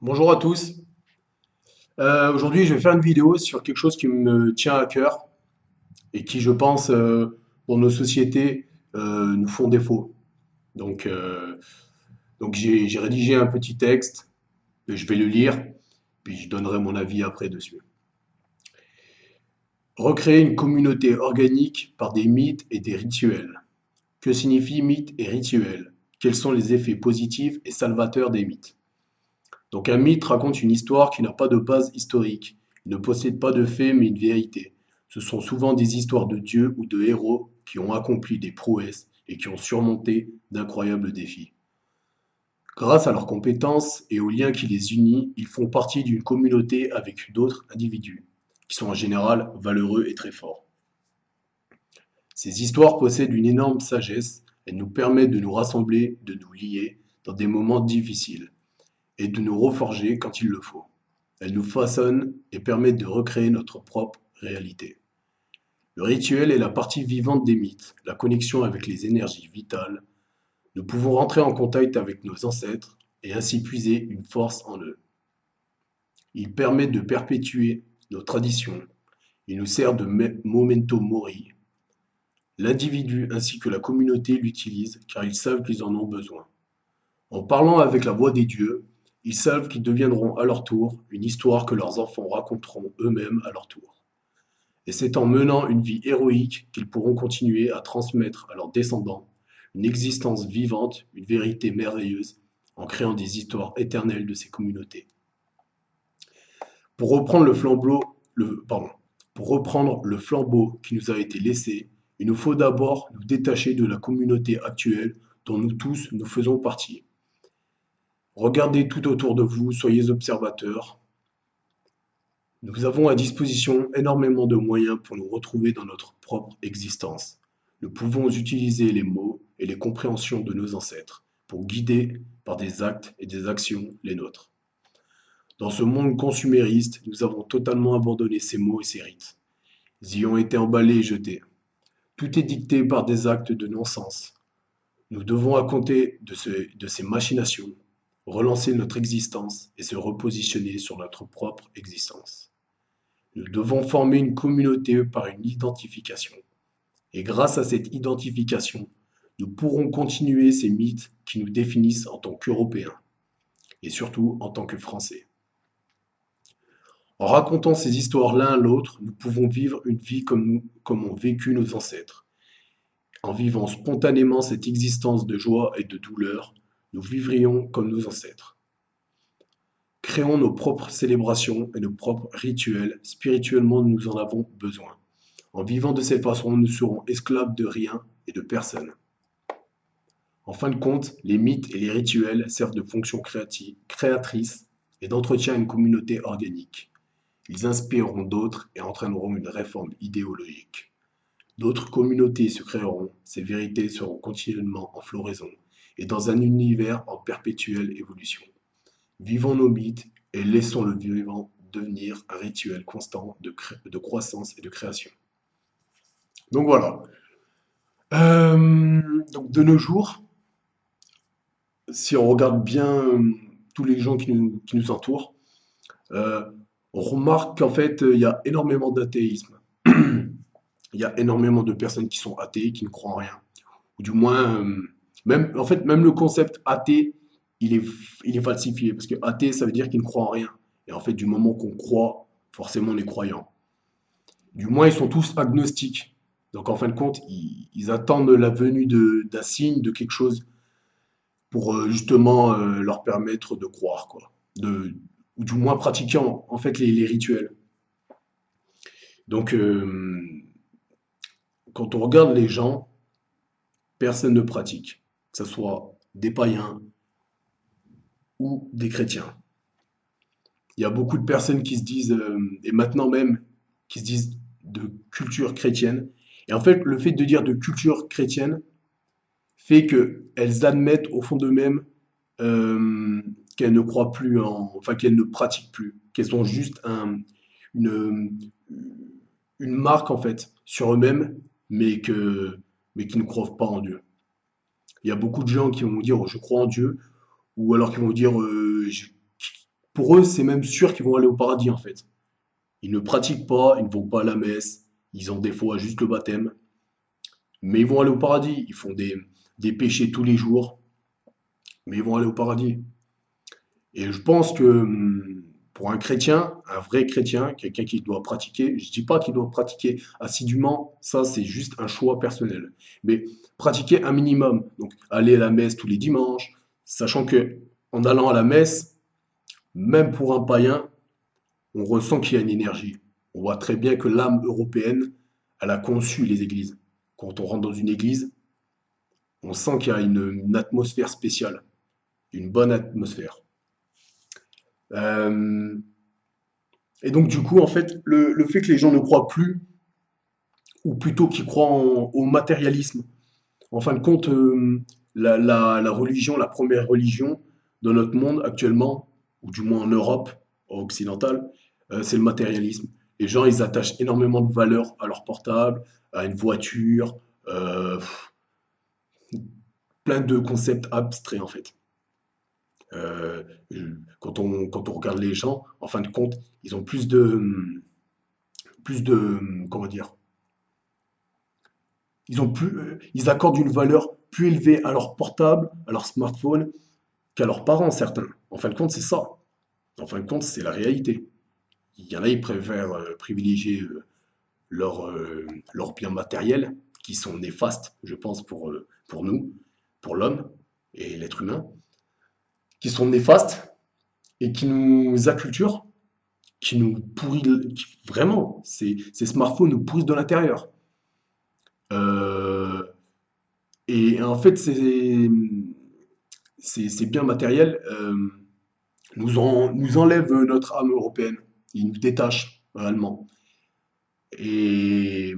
Bonjour à tous. Aujourd'hui, je vais faire une vidéo sur quelque chose qui me tient à cœur et qui, je pense, dans nos sociétés, nous font défaut. Donc, euh, donc j'ai rédigé un petit texte, et je vais le lire, puis je donnerai mon avis après dessus. Recréer une communauté organique par des mythes et des rituels. Que signifient mythes et rituels? Quels sont les effets positifs et salvateurs des mythes? Donc un mythe raconte une histoire qui n'a pas de base historique. Il ne possède pas de faits mais une vérité. Ce sont souvent des histoires de dieux ou de héros qui ont accompli des prouesses et qui ont surmonté d'incroyables défis. Grâce à leurs compétences et aux liens qui les unissent, ils font partie d'une communauté avec d'autres individus, qui sont en général valeureux et très forts. Ces histoires possèdent une énorme sagesse, elles nous permettent de nous rassembler, de nous lier dans des moments difficiles et de nous reforger quand il le faut. Elles nous façonnent et permettent de recréer notre propre réalité. Le rituel est la partie vivante des mythes, la connexion avec les énergies vitales. Nous pouvons rentrer en contact avec nos ancêtres et ainsi puiser une force en eux. Il permet de perpétuer nos traditions. Il nous sert de memento mori. L'individu ainsi que la communauté l'utilisent car ils savent qu'ils en ont besoin. En parlant avec la voix des dieux, ils savent qu'ils deviendront à leur tour une histoire que leurs enfants raconteront eux-mêmes à leur tour. Et c'est en menant une vie héroïque qu'ils pourront continuer à transmettre à leurs descendants une existence vivante, une vérité merveilleuse, en créant des histoires éternelles de ces communautés. Pour reprendre le flambeau, pardon, pour reprendre le flambeau qui nous a été laissé, il nous faut d'abord nous détacher de la communauté actuelle dont nous tous nous faisons partie. Regardez tout autour de vous, soyez observateurs. Nous avons à disposition énormément de moyens pour nous retrouver dans notre propre existence. Nous pouvons utiliser les mots et les compréhensions de nos ancêtres pour guider par des actes et des actions les nôtres. Dans ce monde consumériste, nous avons totalement abandonné ces mots et ces rites. Ils y ont été emballés et jetés. Tout est dicté par des actes de non-sens. Nous devons à compter de ces machinations, relancer notre existence et se repositionner sur notre propre existence. Nous devons former une communauté par une identification. Et grâce à cette identification, nous pourrons continuer ces mythes qui nous définissent en tant qu'Européens et surtout en tant que Français. En racontant ces histoires l'un à l'autre, nous pouvons vivre une vie comme ont vécu nos ancêtres. En vivant spontanément cette existence de joie et de douleur, nous vivrions comme nos ancêtres. Créons nos propres célébrations et nos propres rituels. Spirituellement, nous en avons besoin. En vivant de cette façon, nous serons esclaves de rien et de personne. En fin de compte, les mythes et les rituels servent de fonction créatrice et d'entretien à une communauté organique. Ils inspireront d'autres et entraîneront une réforme idéologique. D'autres communautés se créeront, ces vérités seront continuellement en floraison et dans un univers en perpétuelle évolution. Vivons nos mythes et laissons le vivant devenir un rituel constant de croissance et de création. Donc voilà. Donc de nos jours, si on regarde bien tous les gens qui nous entourent, euh, on remarque qu'en fait, il y a énormément d'athéisme. Il y a énormément de personnes qui sont athées, qui ne croient en rien. Ou du moins, même, en fait, même le concept athée, il est, il est falsifié. Parce que athée, ça veut dire qu'il ne croit en rien. Et en fait, du moment qu'on croit, forcément, on est croyant. Du moins, ils sont tous agnostiques. Donc, en fin de compte, ils attendent la venue d'un signe, de quelque chose pour justement leur permettre de croire, quoi. Ou du moins pratiquer en fait les rituels. Donc, quand on regarde les gens, personne ne pratique, que ce soit des païens ou des chrétiens. Il y a beaucoup de personnes qui se disent, et maintenant même, qui se disent de culture chrétienne. Et en fait, le fait de dire de culture chrétienne fait qu'elles admettent au fond d'eux-mêmes euh, qu'elles ne croient plus enfin qu'elles ne pratiquent plus, qu'elles ont juste une, une marque en fait sur eux-mêmes, mais qui ne croient pas en Dieu. Il y a beaucoup de gens qui vont dire je crois en Dieu, ou alors qui vont dire Pour eux, c'est même sûr qu'ils vont aller au paradis en fait. Ils ne pratiquent pas, ils ne vont pas à la messe, ils ont des fois juste le baptême, mais ils vont aller au paradis. Ils font des péchés tous les jours, mais ils vont aller au paradis. Et je pense que pour un chrétien, un vrai chrétien, quelqu'un qui doit pratiquer, je dis pas qu'il doit pratiquer assidûment, ça c'est juste un choix personnel. Mais pratiquer un minimum, donc aller à la messe tous les dimanches, sachant que en allant à la messe, même pour un païen, on ressent qu'il y a une énergie. On voit très bien que l'âme européenne, elle a conçu les églises. Quand on rentre dans une église, on sent qu'il y a une atmosphère spéciale, une bonne atmosphère. Euh, et donc, du coup, en fait, le fait que les gens ne croient plus, ou plutôt qu'ils croient au matérialisme, en fin de compte, la religion, la première religion dans notre monde actuellement, ou du moins en Europe occidentale, c'est le matérialisme. Les gens, ils attachent énormément de valeur à leur portable, à une voiture, euh, plein de concepts abstraits en fait. Euh, quand on regarde les gens, en fin de compte, ils ont comment dire, ils accordent une valeur plus élevée à leur portable, à leur smartphone, qu'à leurs parents, certains. En fin de compte, c'est ça. En fin de compte, c'est la réalité. Il y en a, ils préfèrent privilégier leurs biens matériels, qui sont néfastes, je pense, pour nous, pour l'homme et l'être humain, qui sont néfastes et qui nous acculturent, qui nous pourrit vraiment. Ces smartphones nous pourrissent de l'intérieur. Euh, et en fait, ces biens matériels nous enlèvent notre âme européenne. Ils nous détachent réellement. Et,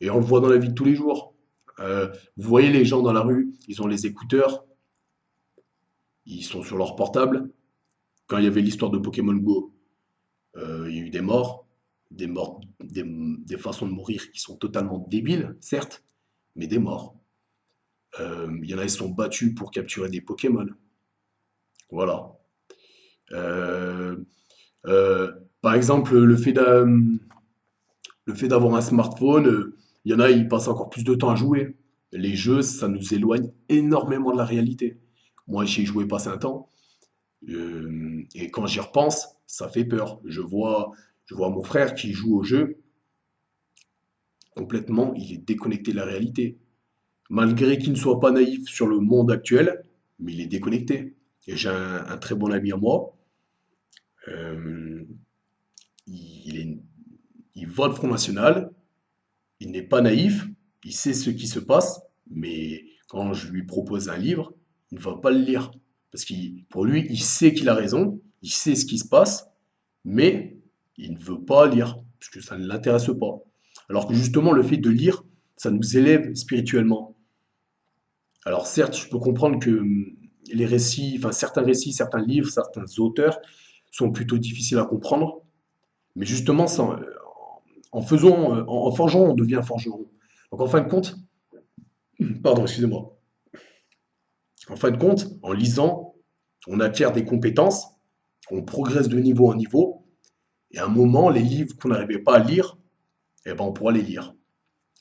et on le voit dans la vie de tous les jours. Vous voyez les gens dans la rue, ils ont les écouteurs, ils sont sur leur portable. Quand il y avait l'histoire de Pokémon Go, il y a eu des façons de mourir qui sont totalement débiles, certes, mais des morts. Il y en a, ils se sont battus pour capturer des Pokémon. Voilà. Euh, euh, Par exemple, le fait d'avoir un smartphone, il y en a, ils passent encore plus de temps à jouer. Les jeux, ça nous éloigne énormément de la réalité. Moi, j'y ai joué passé un temps, et quand j'y repense, ça fait peur. Je vois mon frère qui joue au jeu, complètement, il est déconnecté de la réalité. Malgré qu'il ne soit pas naïf sur le monde actuel, mais il est déconnecté. Et j'ai un très bon ami à moi, euh, il est, il vote Front National, il n'est pas naïf, il sait ce qui se passe, mais quand je lui propose un livre, il ne va pas le lire. Parce que pour lui, il sait qu'il a raison, il sait ce qui se passe, mais il ne veut pas lire, parce que ça ne l'intéresse pas. Alors que justement, le fait de lire, ça nous élève spirituellement. Alors certes, je peux comprendre que les récits, enfin certains récits, certains livres, certains auteurs sont plutôt difficiles à comprendre, mais justement, en forgeant, on devient forgeron. Donc en fin de compte, pardon, excusez-moi. En fin de compte, en lisant, on acquiert des compétences, on progresse de niveau en niveau, et à un moment, les livres qu'on n'arrivait pas à lire, eh ben, on pourra les lire.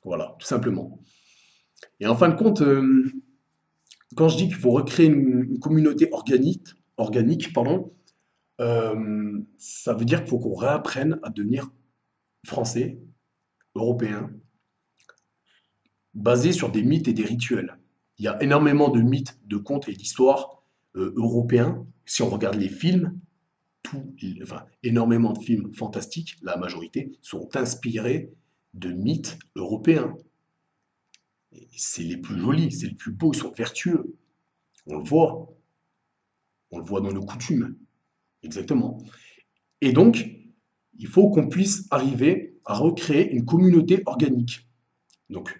Voilà, tout simplement. Et en fin de compte, quand je dis qu'il faut recréer une communauté organique, pardon, ça veut dire qu'il faut qu'on réapprenne à devenir français, européen, basé sur des mythes et des rituels. Il y a énormément de mythes, de contes et d'histoires européens. Si on regarde les films, enfin, énormément de films fantastiques, la majorité, sont inspirés de mythes européens. C'est les plus jolis, c'est les plus beaux, ils sont vertueux. On le voit. On le voit dans nos coutumes. Exactement. Et donc, il faut qu'on puisse arriver à recréer une communauté organique. Donc,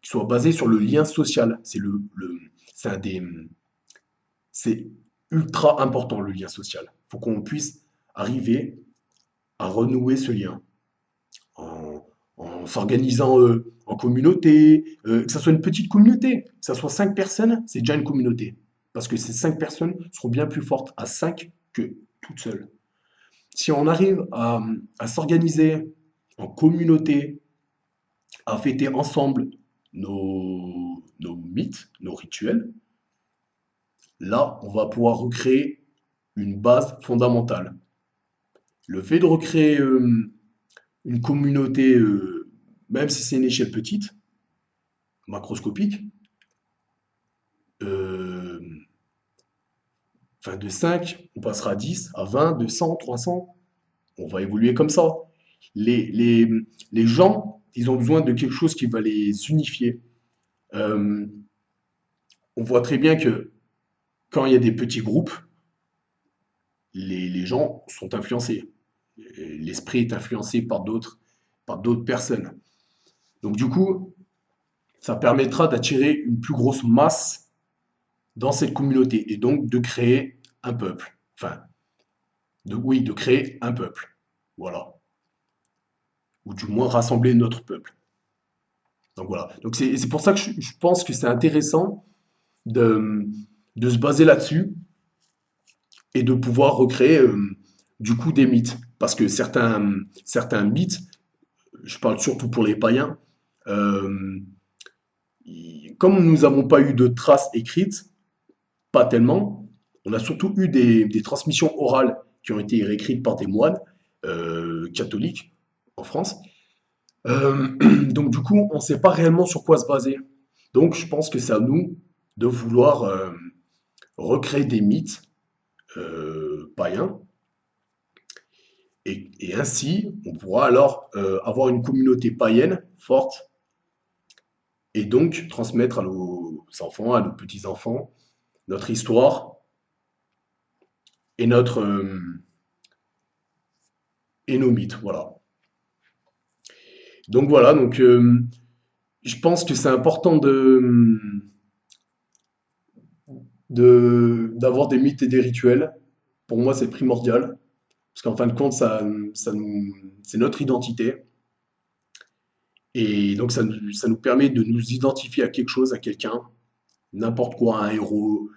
qui soit basée sur le lien social. C'est c'est ultra important le lien social. Il faut qu'on puisse arriver à renouer ce lien en s'organisant en communauté, que ça soit une petite communauté, que ça soit 5 personnes, c'est déjà une communauté. Parce que ces 5 personnes seront bien plus fortes à 5 que toute seule. Si on arrive à s'organiser en communauté, à fêter ensemble nos mythes, nos rituels, là, on va pouvoir recréer une base fondamentale. Le fait de recréer une communauté, même si c'est une échelle petite, macroscopique, euh, enfin de 5, on passera à 10, à 20, 200, 300, on va évoluer comme ça. Les, les, les gens, ils ont besoin de quelque chose qui va les unifier. Euh, on voit très bien que quand il y a des petits groupes, les gens sont influencés. L'esprit est influencé par d'autres personnes. Donc du coup, ça permettra d'attirer une plus grosse masse dans cette communauté et donc de créer un peuple. Enfin, oui, de créer un peuple. Voilà. Ou du moins rassembler notre peuple. Donc voilà. Donc c'est pour ça que je pense que c'est intéressant de, de se baser là-dessus et de pouvoir recréer du coup des mythes. Parce que certains mythes, je parle surtout pour les païens, euh, comme nous n'avons pas eu de traces écrites, pas tellement, on a surtout eu des transmissions orales qui ont été réécrites par des moines catholiques en France. Donc du coup, on ne sait pas réellement sur quoi se baser. Donc je pense que c'est à nous de vouloir recréer des mythes païens et ainsi on pourra alors avoir une communauté païenne forte et donc transmettre à nos enfants, à nos petits-enfants, notre histoire et et nos mythes. Voilà. Donc voilà, donc je pense que c'est important d'avoir des mythes et des rituels. Pour moi, c'est primordial. Parce qu'en fin de compte, c'est notre identité. Et donc, ça nous permet de nous identifier à quelque chose, à quelqu'un, n'importe quoi, à un héros,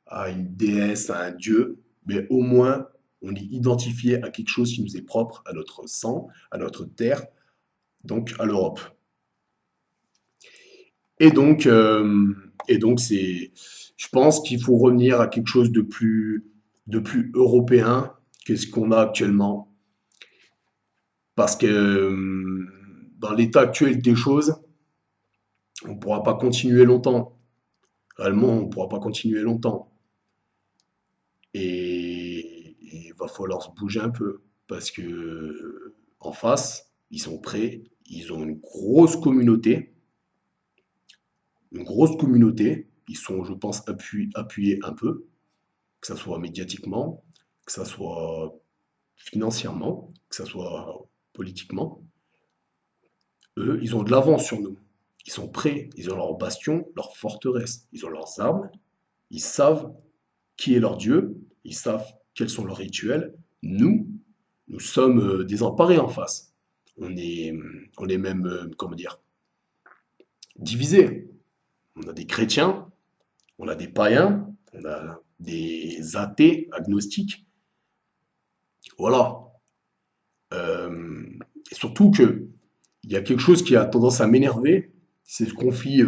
à une déesse, à un dieu. Mais au moins, on est identifié à quelque chose qui nous est propre, à notre sang, à notre terre, donc à l'Europe. Et donc, euh, et donc je pense qu'il faut revenir à quelque chose de plus européen que ce qu'on a actuellement. Parce que dans l'état actuel des choses, on ne pourra pas continuer longtemps. Réellement, on ne pourra pas continuer longtemps. Et il va falloir se bouger un peu. Parce que en face, ils sont prêts, ils ont une grosse communauté. Ils sont, je pense, appuyés un peu, que ce soit médiatiquement, que ce soit financièrement, que ce soit politiquement. Eux, ils ont de l'avance sur nous. Ils sont prêts, ils ont leur bastion, leur forteresse, ils ont leurs armes, ils savent qui est leur Dieu, ils savent quels sont leurs rituels. Nous, nous sommes désemparés en face. On est même, comment dire, divisés. On a des chrétiens, on a des païens, on a des athées, agnostiques. Voilà. Et surtout que il y a quelque chose qui a tendance à m'énerver, c'est ce conflit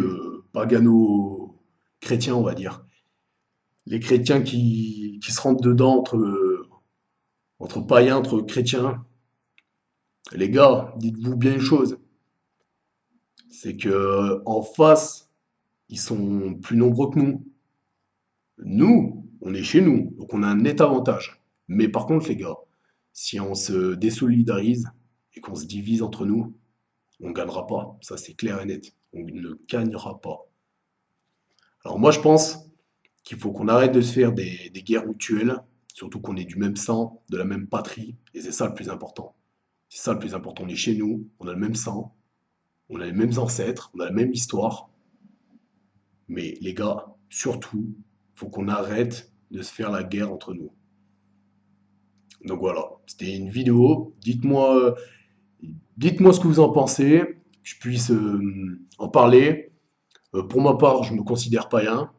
pagano-chrétien, on va dire. Les chrétiens qui se rentrent dedans entre païens, entre chrétiens. Les gars, dites-vous bien une chose, c'est que en face, ils sont plus nombreux que nous. Nous, on est chez nous, donc on a un net avantage. Mais par contre, les gars, si on se désolidarise et qu'on se divise entre nous, on ne gagnera pas. Ça, c'est clair et net. On ne gagnera pas. Alors moi, je pense qu'il faut qu'on arrête de se faire des guerres mutuelles, surtout qu'on est du même sang, de la même patrie, et c'est ça le plus important. C'est ça le plus important. On est chez nous, on a le même sang, on a les mêmes ancêtres, on a la même histoire. Mais les gars, surtout, faut qu'on arrête de se faire la guerre entre nous. Donc voilà, c'était une vidéo. Dites-moi ce que vous en pensez, que je puisse en parler. Pour ma part, je me considère païen.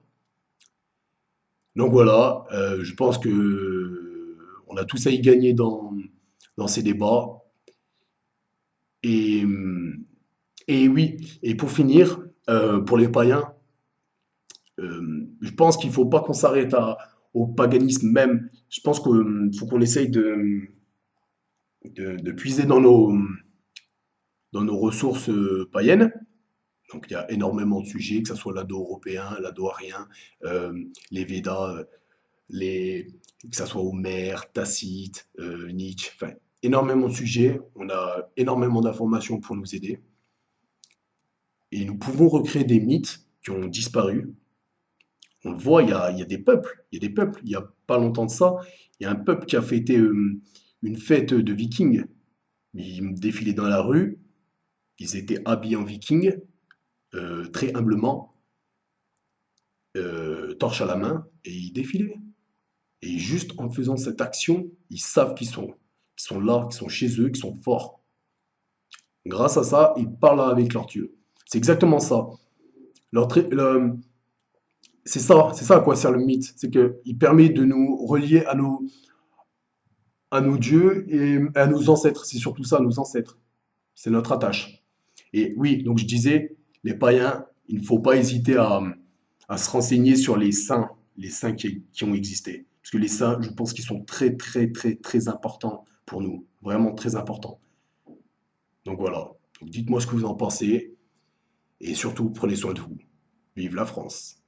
Donc voilà, je pense que on a tous à y gagner dans ces débats. Et, et oui, et pour finir, pour les païens, je pense qu'il ne faut pas qu'on s'arrête au paganisme même. Je pense qu'il faut qu'on essaye de puiser dans nos ressources païennes. Donc il y a énormément de sujets, que ce soit l'Indo-européen, l'Indo-arien, les Védas, que ce soit Homère, Tacite, Nietzsche, enfin, énormément de sujets. On a énormément d'informations pour nous aider. Et nous pouvons recréer des mythes qui ont disparu. On le voit, il y a des peuples, il y a des peuples. Il n'y a pas longtemps de ça, il y a un peuple qui a fêté une fête de vikings. Ils défilaient dans la rue, ils étaient habillés en vikings, très humblement, torche à la main, et ils défilaient. Et juste en faisant cette action, ils savent qu'ils sont là, qu'ils sont chez eux, qu'ils sont forts. Grâce à ça, ils parlent avec leur Dieu. C'est exactement ça. Leur tri- le- c'est ça à quoi sert le mythe. C'est qu'il permet de nous relier à nos dieux et à nos ancêtres. C'est surtout ça, nos ancêtres. C'est notre attache. Et oui, donc je disais, les païens, il ne faut pas hésiter à se renseigner sur les saints qui ont existé. Parce que les saints, je pense qu'ils sont très, très, très, très importants pour nous. Vraiment très importants. Donc voilà. Donc dites-moi ce que vous en pensez. Et surtout, prenez soin de vous. Vive la France.